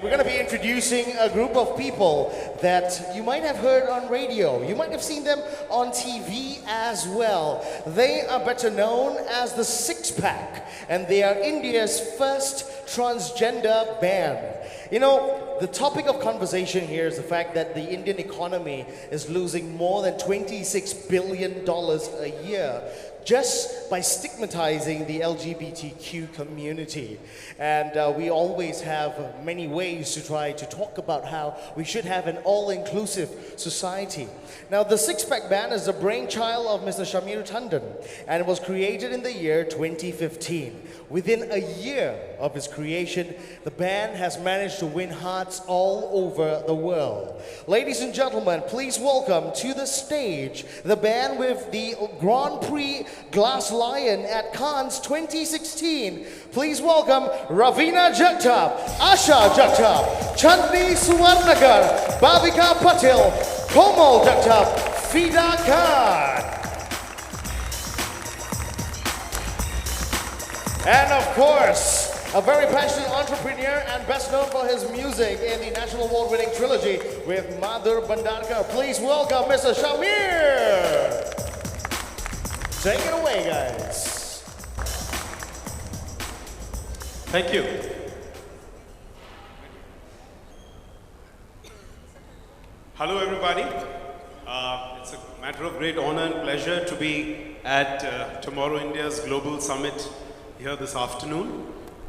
We're going to be introducing a group of people that you might have heard on radio. You might have seen them on TV as well. They are better known as the Six Pack, and they are India's first transgender band. You know, the topic of conversation here is the fact that the Indian economy is losing more than $26 billion a year just by stigmatizing the LGBTQ community. And we always have many ways to try to talk about how we should have an all-inclusive society. Now, the Six Pack Band is the brainchild of Mr. Shamir Tandon, and it was created in the year 2015. Within a year of its creation, the band has managed to win hearts all over the world. Ladies and gentlemen, please welcome to the stage the band with the Grand Prix Glass Lion at Cannes 2016. Please welcome Ravina Jagtap, Asha Jagtap, Chandni Suwarnagar, Bhavika Patel, Komal Jagtap, Fida Khan. And of course, a very passionate entrepreneur and best known for his music in the National Award-winning trilogy with Madhur Bhandarkar. Please welcome Mr. Shamir. Take it away, guys. Thank you. Hello, everybody. It's a matter of great honor and pleasure to be at Tomorrow India's Global Summit here this afternoon.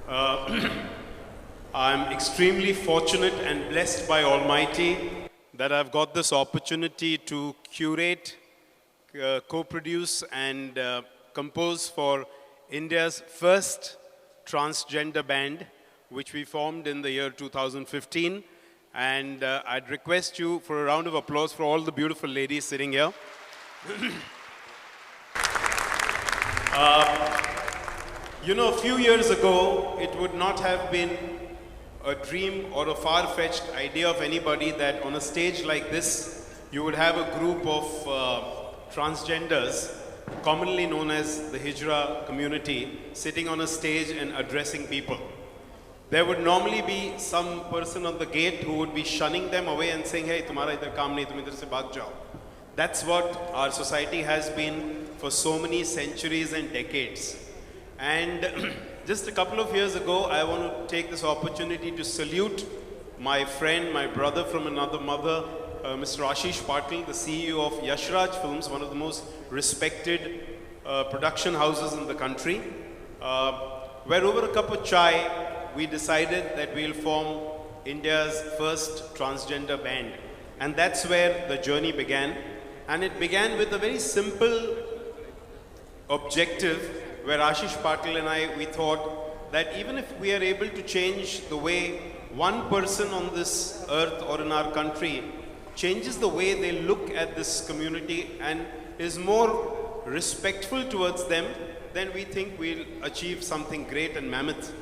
I'm extremely fortunate and blessed by Almighty that I've got this opportunity to curate, co-produce and compose for India's first transgender band, which we formed in the year 2015. And I'd request you for a round of applause for all the beautiful ladies sitting here. You know, a few years ago, it would not have been a dream or a far-fetched idea of anybody that on a stage like this, you would have a group of transgenders, commonly known as the Hijra community, sitting on a stage and addressing people. There would normally be some person on the gate who would be shunning them away and saying, hey, tumhara idhar kaam nahi, tum idhar se bhag jao. That's what our society has been for so many centuries and decades. And just a couple of years ago, I want to take this opportunity to salute my friend, my brother from another mother, Mr. Ashish Patil, the CEO of Yashraj Films, one of the most respected production houses in the country, where over a cup of chai, we decided that we'll form India's first transgender band. And that's where the journey began. And it began with a very simple objective where Ashish Patil and we thought that even if we are able to change the way one person on this earth or in our country changes the way they look at this community and is more respectful towards them, then we think we'll achieve something great and mammoth.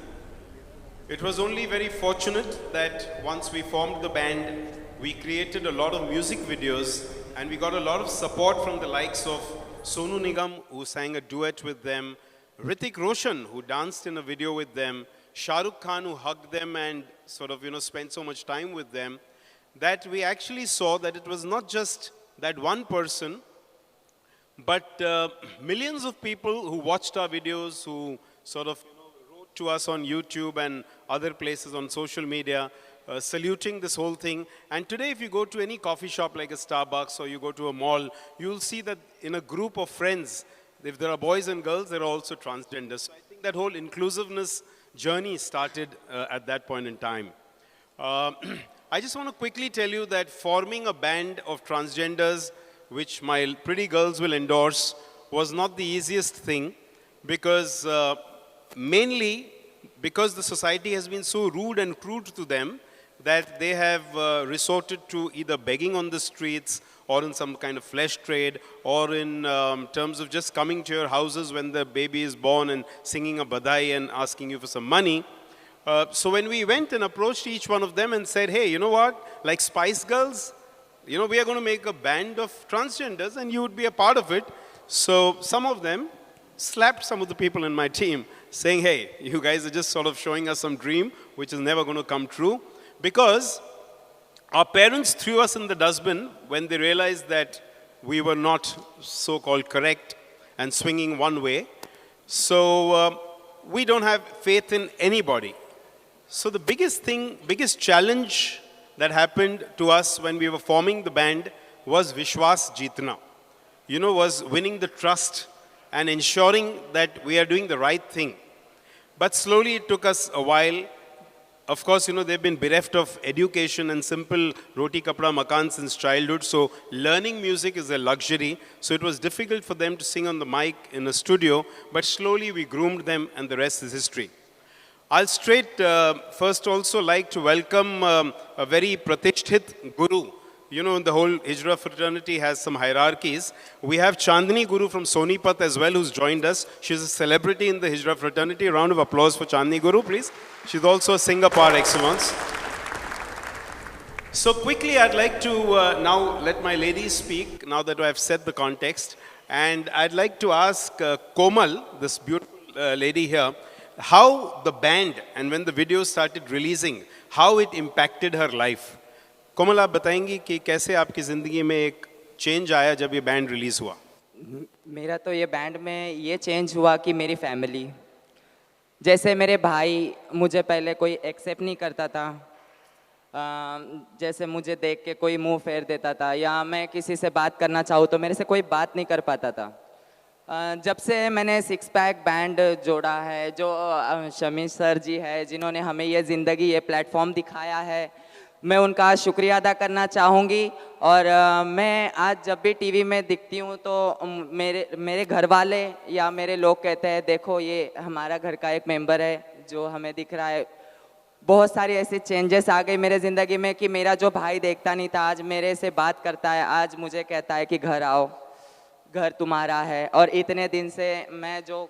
It was only very fortunate that once we formed the band, we created a lot of music videos and we got a lot of support from the likes of Sonu Nigam, who sang a duet with them, Hrithik Roshan, who danced in a video with them, Shah Rukh Khan, who hugged them and sort of, spent so much time with them, that we actually saw that it was not just that one person, but millions of people who watched our videos, who sort of wrote to us on YouTube and other places on social media, saluting this whole thing. And today, if you go to any coffee shop like a Starbucks or you go to a mall, you'll see that in a group of friends, if there are boys and girls, there are also transgenders. So I think that whole inclusiveness journey started at that point in time. I just want to quickly tell you that forming a band of transgenders, which my pretty girls will endorse, was not the easiest thing because mainly because the society has been so rude and crude to them that they have resorted to either begging on the streets or in some kind of flesh trade or in terms of just coming to your houses when the baby is born and singing a badai and asking you for some money. So when we went and approached each one of them and said, hey, you know what, like Spice Girls, we are going to make a band of transgenders and you would be a part of it. So some of them slapped some of the people in my team saying, hey, you guys are just sort of showing us some dream which is never going to come true. Because our parents threw us in the dustbin when they realized that we were not so-called correct and swinging one way. So we don't have faith in anybody. So the biggest challenge that happened to us when we were forming the band was Vishwas Jeetna. Was winning the trust and ensuring that we are doing the right thing. But slowly it took us a while. Of course, they've been bereft of education and simple roti kapda makan since childhood. So learning music is a luxury. So it was difficult for them to sing on the mic in a studio. But slowly we groomed them and the rest is history. I'll first also like to welcome a very pratishthit guru. The whole Hijra fraternity has some hierarchies. We have Chandni Guru from Sonipat as well, who's joined us. She's a celebrity in the Hijra fraternity. A round of applause for Chandni Guru, please. She's also a singer par excellence. So quickly, I'd like to now let my ladies speak, now that I've set the context. And I'd like to ask Komal, this beautiful lady here, how the band, and when the video started releasing, how it impacted her life. कोमल आप बताएंगी कि कैसे आपकी ज़िंदगी में एक change आया जब ये बैंड रिलीज़ हुआ? मेरा तो ये बैंड में ये चेंज हुआ कि मेरी फैमिली, जैसे मेरे भाई मुझे पहले कोई एक्सेप्ट नहीं करता था, जैसे मुझे देख के कोई मुंह फेर देता था, या मैं किसी से बात करना चाहूँ तो मेरे से कोई बात नहीं कर पाता था। जब से मैंने सिक्स पैक बैंड जोड़ा है, जो शमी सर जी है जिन्होंने हमें ये ज़िंदगी, ये प्लेटफॉर्म दिखाया है, मैं उनका शुक्रिया अदा करना चाहूँगी। और मैं आज जब भी टीवी में दिखती हूँ तो मेरे घर वाले या मेरे लोग कहते हैं, देखो ये हमारा घर का एक मेंबर है जो हमें दिख रहा है। बहुत सारी ऐसी चेंजेस आ गई मेरे ज़िंदगी में कि मेरा जो भाई देखता नहीं था आज मेरे से बात करता है, आज मुझे कहता है कि घर आओ, घर तुम्हारा है। और इतने दिन से मैं जो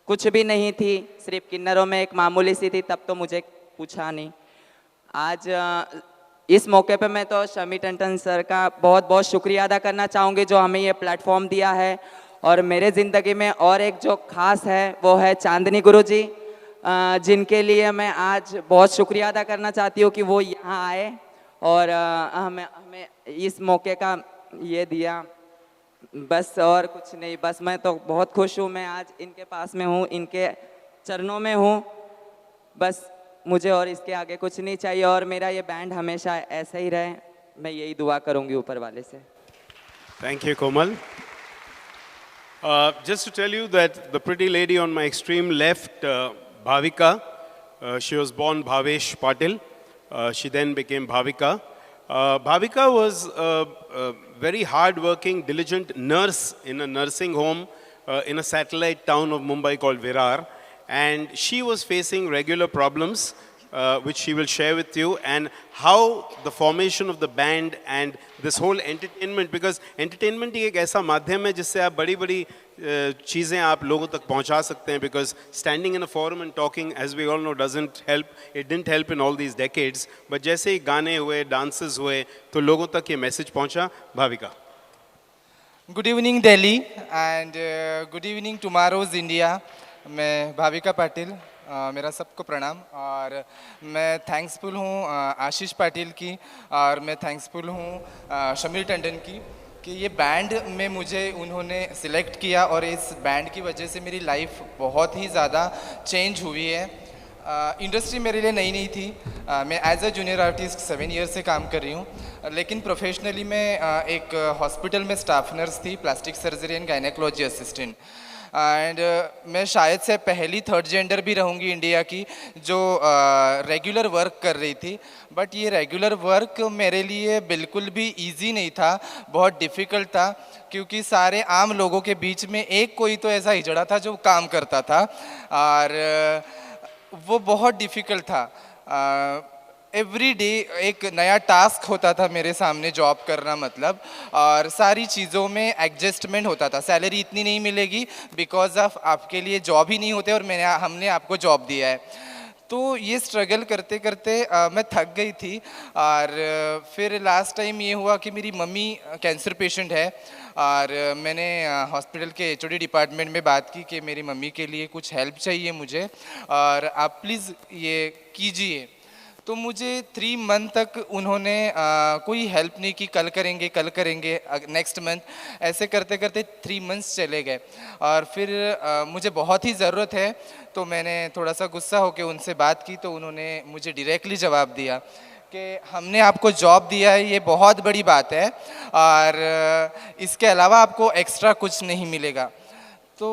कुछ भी नहीं थी, सिर्फ किन्नरों में एक मामूली सी थी, तब तो मुझे पूछा नहीं। आज इस मौके पे मैं तो शमी टंडन सर का बहुत बहुत शुक्रिया अदा करना चाहूँगी जो हमें ये प्लेटफॉर्म दिया है। और मेरे ज़िंदगी में और एक जो ख़ास है वो है चांदनी गुरु जी, जिनके लिए मैं आज बहुत शुक्रिया अदा करना चाहती हूँ कि वो यहाँ आए और हमें इस मौके का ये दिया। बस और कुछ नहीं, बस मैं तो बहुत खुश हूँ, मैं आज इनके पास में हूँ, इनके चरणों में हूँ। बस मुझे और इसके आगे कुछ नहीं चाहिए और मेरा ये बैंड हमेशा ऐसा ही रहे, मैं यही दुआ करूँगी ऊपर वाले से। Thank you, Komal. Just to tell you that the pretty lady on my extreme left, Bhavika, she was born Bhavesh Patil. She then became Bhavika. Bhavika was a very hard-working, diligent nurse in a nursing home in a satellite town of Mumbai called Virar. And she was facing regular problems, which she will share with you, and how the formation of the band and this whole entertainment, because entertainment एक ऐसा माध्यम है जिससे आप बड़ी-बड़ी चीज़ें आप लोगों तक पहुंचा सकते हैं, because standing in a forum and talking, as we all know, doesn't help. It didn't help in all these decades. But जैसे ही गाने हुए, dances हुए, तो लोगों तक ये message पहुंचा। Bhavika. Good evening Delhi and good evening tomorrow's India. मैं भाविका पाटिल, मेरा सबको प्रणाम। और मैं थैंक्सफुल हूँ आशीष पाटिल की, और मैं थैंक्सफुल हूँ शमीर टंडन की कि ये बैंड में मुझे उन्होंने सिलेक्ट किया, और इस बैंड की वजह से मेरी लाइफ बहुत ही ज़्यादा चेंज हुई है। इंडस्ट्री मेरे लिए नई नहीं थी, मैं as a junior artist 7 year से काम कर रही हूँ, लेकिन प्रोफेशनली मैं एक हॉस्पिटल में स्टाफ नर्स थी, plastic surgery and gynaecology assistant. And मैं शायद से पहली थर्ड जेंडर भी रहूँगी इंडिया की जो रेगुलर वर्क कर रही थी। बट ये रेगुलर वर्क मेरे लिए बिल्कुल भी इजी नहीं था, बहुत डिफ़िकल्ट था, क्योंकि सारे आम लोगों के बीच में एक कोई तो ऐसा हिजड़ा था जो काम करता था, और वो बहुत डिफ़िकल्ट था। एवरी डे एक नया टास्क होता था मेरे सामने जॉब करना मतलब, और सारी चीज़ों में एडजस्टमेंट होता था। सैलरी इतनी नहीं मिलेगी बिकॉज ऑफ आपके लिए जॉब ही नहीं होते और हमने आपको जॉब दिया है। तो ये स्ट्रगल करते करते मैं थक गई थी, और फिर लास्ट टाइम ये हुआ कि मेरी मम्मी कैंसर पेशेंट है, और मैंने हॉस्पिटल के HOD डिपार्टमेंट में बात की कि मेरी मम्मी के लिए कुछ हेल्प चाहिए मुझे, और आप प्लीज़ ये कीजिए। तो मुझे 3 मंथ तक उन्होंने कोई हेल्प नहीं की, कल करेंगे नेक्स्ट मंथ, ऐसे करते करते 3 मंथ्स चले गए। और फिर मुझे बहुत ही ज़रूरत है तो मैंने थोड़ा सा गुस्सा होकर उनसे बात की, तो उन्होंने मुझे डायरेक्टली जवाब दिया कि हमने आपको जॉब दिया है, ये बहुत बड़ी बात है और इसके अलावा आपको एक्स्ट्रा कुछ नहीं मिलेगा। तो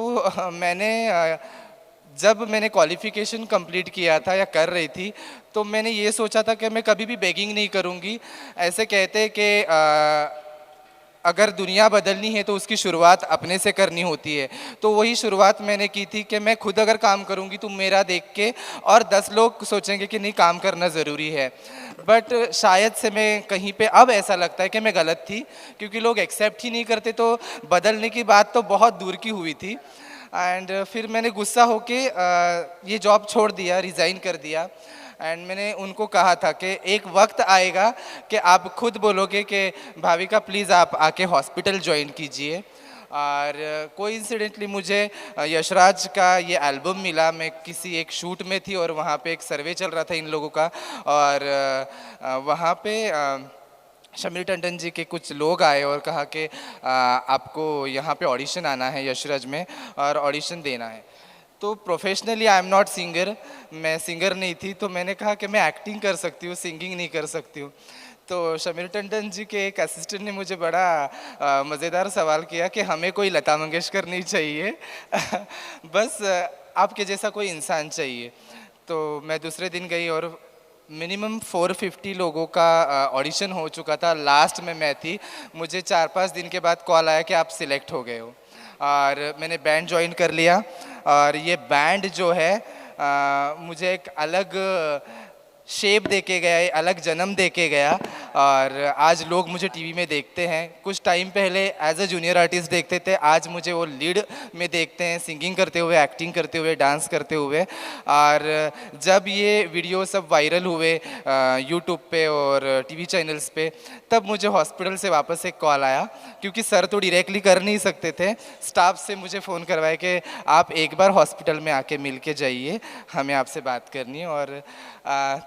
जब मैंने क्वालिफ़िकेशन कंप्लीट किया था या कर रही थी, तो मैंने ये सोचा था कि मैं कभी भी बेगिंग नहीं करूँगी। ऐसे कहते हैं कि अगर दुनिया बदलनी है तो उसकी शुरुआत अपने से करनी होती है। तो वही शुरुआत मैंने की थी कि मैं खुद अगर काम करूँगी तो मेरा देख के और 10 लोग सोचेंगे कि नहीं, काम करना ज़रूरी है। बट शायद से मैं कहीं पे अब ऐसा लगता है कि मैं गलत थी, क्योंकि लोग एक्सेप्ट ही नहीं करते, तो बदलने की बात तो बहुत दूर की हुई थी। एंड फिर मैंने गुस्सा होके ये जॉब छोड़ दिया, रिज़ाइन कर दिया। एंड मैंने उनको कहा था कि एक वक्त आएगा कि आप खुद बोलोगे कि भाविका प्लीज़ आप आके हॉस्पिटल ज्वाइन कीजिए। और कोइंसिडेंटली मुझे यशराज का ये एल्बम मिला। मैं किसी एक शूट में थी और वहाँ पे एक सर्वे चल रहा था इन लोगों का, और वहाँ पे शमीर टंडन जी के कुछ लोग आए और कहा कि आपको यहाँ पे ऑडिशन आना है यशराज में और ऑडिशन देना है। तो professionally I am not singer, मैं सिंगर नहीं थी, तो मैंने कहा कि मैं एक्टिंग कर सकती हूँ, सिंगिंग नहीं कर सकती हूँ। तो शमीर टंडन जी के एक असिस्टेंट ने मुझे बड़ा मज़ेदार सवाल किया कि हमें कोई लता मंगेशकर नहीं चाहिए बस आपके जैसा कोई इंसान चाहिए। तो मैं दूसरे दिन गई और मिनिमम 450 लोगों का ऑडिशन हो चुका था, लास्ट में मैं थी। मुझे 4-5 दिन के बाद कॉल आया कि आप सिलेक्ट हो गए हो, और मैंने बैंड ज्वाइन कर लिया। और ये बैंड जो है मुझे एक अलग शेप दे के गया, अलग जन्म दे के गया, और आज लोग मुझे टीवी में देखते हैं। कुछ टाइम पहले एज अ जूनियर आर्टिस्ट देखते थे, आज मुझे वो लीड में देखते हैं, सिंगिंग करते हुए, एक्टिंग करते हुए, डांस करते हुए। और जब ये वीडियो सब वायरल हुए यूट्यूब पे और टीवी चैनल्स पे, तब मुझे हॉस्पिटल से वापस एक कॉल आया, क्योंकि सर तो डायरेक्टली कर नहीं सकते थे। स्टाफ से मुझे फ़ोन करवाया कि आप एक बार हॉस्पिटल में आके मिल के जाइए, हमें आपसे बात करनी है। और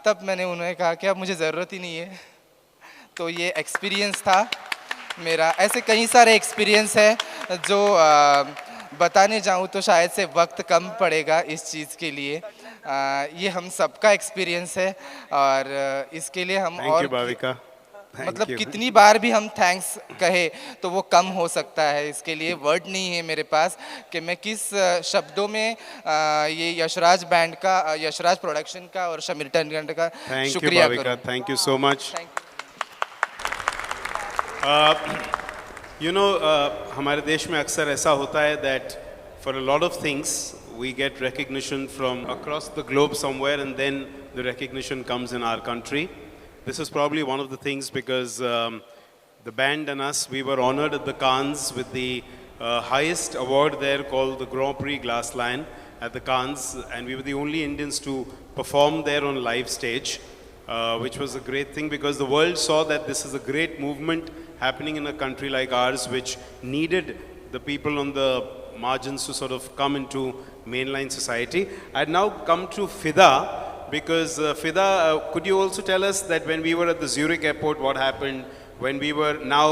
तब मैंने उन्हें कहा कि अब मुझे ज़रूरत ही नहीं है। तो ये एक्सपीरियंस था मेरा। ऐसे कई सारे एक्सपीरियंस है जो बताने जाऊँ तो शायद से वक्त कम पड़ेगा इस चीज़ के लिए। ये हम सबका एक्सपीरियंस है, और इसके लिए हम और भाविका, मतलब कितनी बार भी हम थैंक्स कहे तो वो कम हो सकता है। इसके लिए वर्ड नहीं है मेरे पास कि मैं किस शब्दों में ये यशराज बैंड का, यशराज प्रोडक्शन का और शमीर टंडन का शुक्रिया करूं। Thank you so much. हमारे देश में अक्सर ऐसा होता है that for a lot of things we get recognition from across the globe somewhere, and then the recognition comes in our country. This is probably one of the things, because the band and us, we were honored at the Cannes with the highest award there, called the Grand Prix Glass Lion at the Cannes, and we were the only Indians to perform there on live stage, which was a great thing, because the world saw that this is a great movement happening in a country like ours, which needed the people on the margins to sort of come into mainline society. I'd now come to Fida, because Fida, could you also tell us that when we were at the Zurich airport, what happened? When we were, now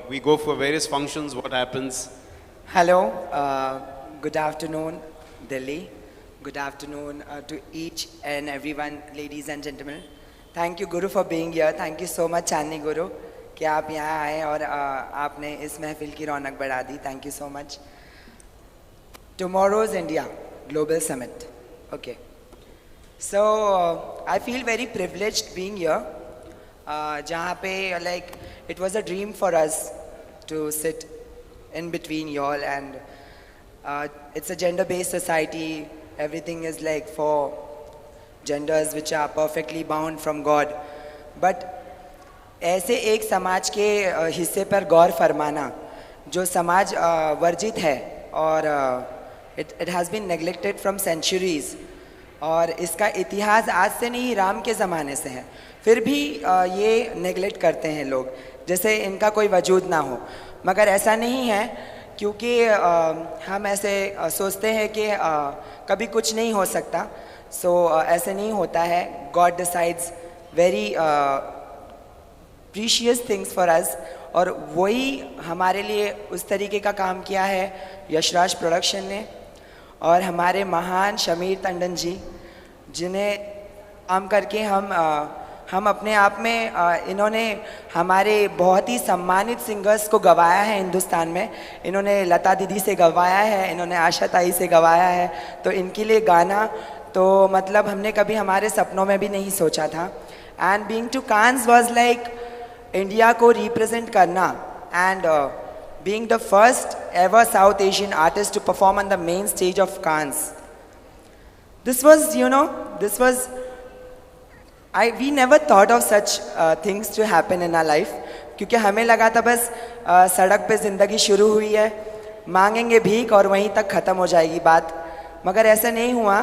we go for various functions, what happens? Hello, good afternoon Delhi, good afternoon to each and everyone, ladies and gentlemen. Thank you Guru for being here. Thank you so much Chandni Guru कि आप यहाँ आए और आपने इस महफिल की रौनक बढ़ा दी. Thank you so much. Tomorrow's India Global Summit. Okay. So I feel very privileged being here. जहाँ पे like it was a dream for us to sit in between y'all, and it's a gender-based society. Everything is like for genders which are perfectly bound from God. But ऐसे एक समाज के हिस्से पर गौर फरमाना जो समाज वर्जित है और it has been neglected from centuries, और इसका इतिहास आज से नहीं राम के ज़माने से है, फिर भी ये नेगलेक्ट करते हैं लोग जैसे इनका कोई वजूद ना हो. मगर ऐसा नहीं है क्योंकि हम ऐसे सोचते हैं कि कभी कुछ नहीं हो सकता, सो ऐसे नहीं होता है. God decides very precious things for us, और वही हमारे लिए उस तरीके का काम किया है यशराज प्रोडक्शन ने और हमारे महान शमीर टंडन जी, जिन्हें काम करके हम अपने आप में इन्होंने हमारे बहुत ही सम्मानित सिंगर्स को गवाया है हिंदुस्तान में. इन्होंने लता दीदी से गवाया है, इन्होंने आशा ताई से गवाया है, तो इनके लिए गाना तो मतलब हमने कभी हमारे सपनों में भी नहीं सोचा था. And being to Cannes was like India को रिप्रेजेंट करना, and being the first ever South Asian artist to perform on the main stage of Cannes. This was, you know, we never thought of such things to happen in our life, क्योंकि हमें लगा था बस सड़क पे ज़िंदगी शुरू हुई है, मांगेंगे भीख और वहीं तक ख़त्म हो जाएगी बात. मगर ऐसा नहीं हुआ.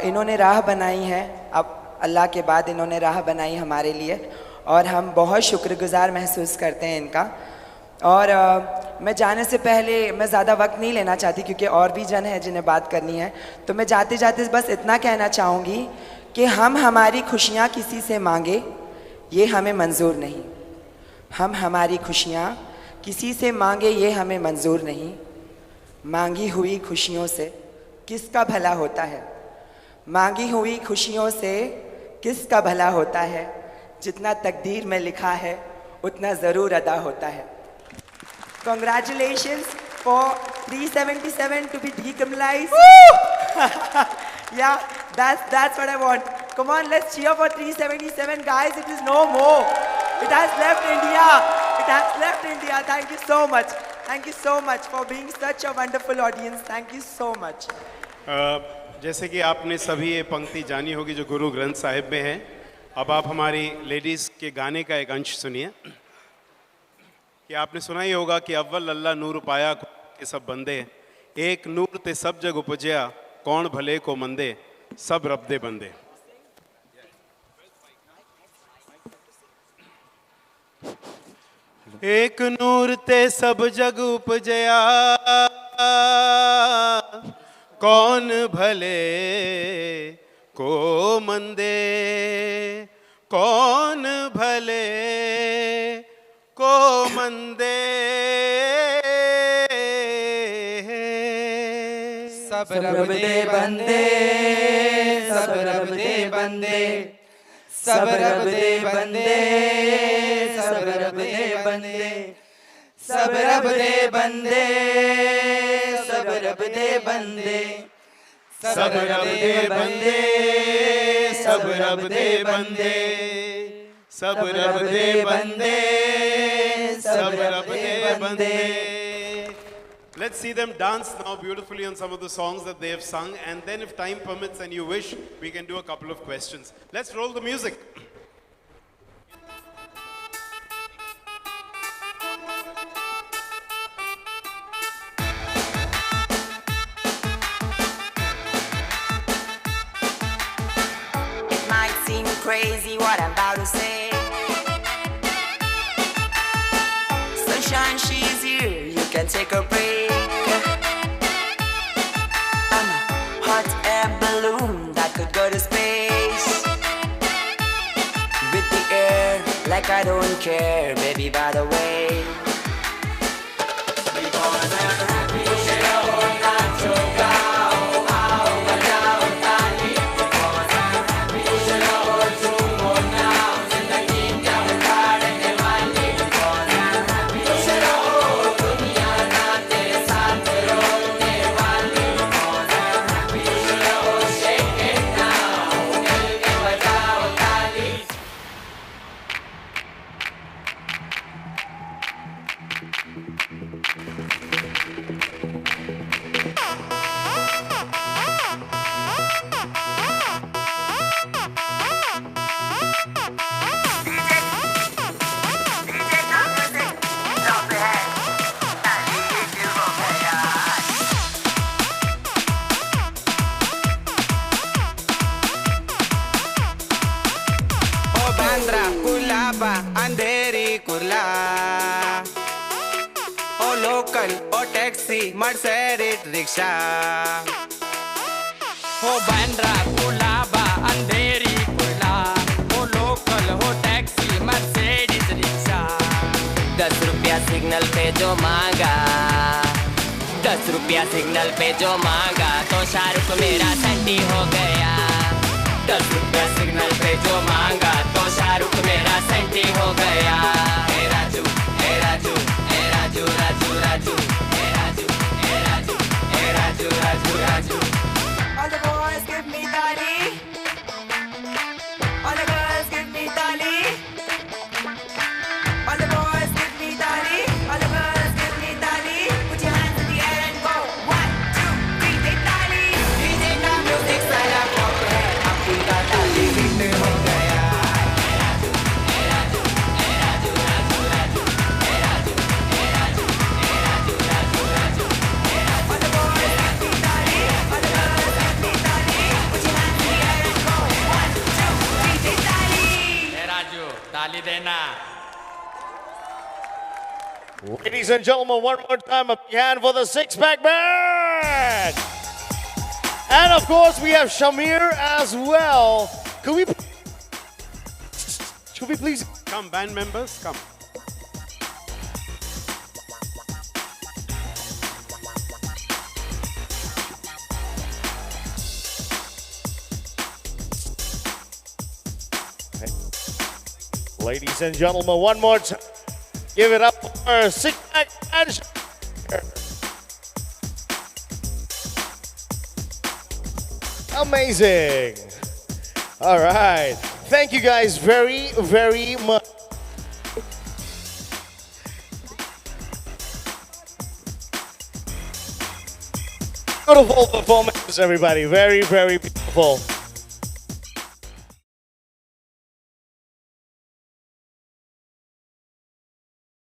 इन्होंने राह बनाई है, अब अल्लाह के बाद इन्होंने राह बनाई हमारे लिए, और हम बहुत शुक्रगुजार महसूस करते हैं इनका. और मैं जाने से पहले मैं ज़्यादा वक्त नहीं लेना चाहती, क्योंकि और भी जन है जिन्हें बात करनी है. तो मैं जाते जाते बस इतना कहना चाहूँगी कि हम हमारी खुशियाँ किसी से मांगे ये हमें मंजूर नहीं. हम हमारी खुशियाँ किसी से मांगे ये हमें मंजूर नहीं. मांगी हुई खुशियों से किसका भला होता है, मांगी हुई खुशियों से किसका भला होता है. जितना तकदीर में लिखा है उतना ज़रूर अदा होता है. Congratulations for 377 to be decriminalized. Yeah, that's what I want. Come on, let's cheer for 377, guys. It is no more. It has left India. It has left India. Thank you so much. Thank you so much for being such a wonderful audience. Thank you so much. जैसे कि आपने सभी ये पंक्ति जानी होगी जो गुरु ग्रंथ साहिब में है. अब आप हमारी लेडीज़ के गाने का एक अंश सुनिए. कि आपने सुना ही होगा कि अव्वल अल्लाह नूर पाया के सब बंदे, एक नूर ते सब जग उपजया, कौन भले को मंदे, सब रब दे बंदे. एक नूर ते सब जग उपजया, कौन भले को मंदे, कौन भले को मंदे. सब रब दे बंदे, सब रब दे बंदे, सब रब दे बंदे, सब रब दे बंदे, सब रब दे बंदे, सब रब दे बंदे, सब रब दे बंदे, सब रब दे बंदे, सब रब दे बंदे, सब रब दे बंदे. Let's see them dance now beautifully on some of the songs that they have sung, and then if time permits and you wish, we can do a couple of questions. Let's roll the music. It might seem crazy what I'm about to say. Sunshine, she's here, you can take a break. I'm a hot air balloon that could go to space. With the air, like I don't care, baby, by the way. Andheri Kurla ओ local ओ taxi Mercedes rickshaw हो बैंड्रा कुलाबा अंधेरी कुला हो local हो taxi Mercedes rickshaw 10 रुपया signal पे जो मांगा 10 रुपया सिग्नल पे जो मांगा तो शाहरुख मेरा संडी हो गया 10 रुपया सिग्नल पे जो मांगा तो शाहरुख मेरा संडी हो गया हे राजू हे राजू हे राजू राजू राजू हे राजू हे राजू हे Raju Raju Raju All the boys give me tali. All the girls give me tali. All the boys give me tali. All the girls give me tali. Put your hands in the air and go. 1, 2, 3, take tali. DJ का music सारा pop है. अब उनका ताली hit हो गया. All the boys give me tali. All the girls give me tali. Put your hands in the air and go. 1, 2, 3, take tali. हे राजू ताली देना Ladies and gentlemen, one more time, a big hand for the six-pack band. And of course, we have Shamir as well. Should we please? Come, band members, come. Ladies and gentlemen, one more time. Give it up for six-pack and Shamir. Amazing. All right. Thank you guys very, very much. Beautiful performance, everybody. Very, very beautiful.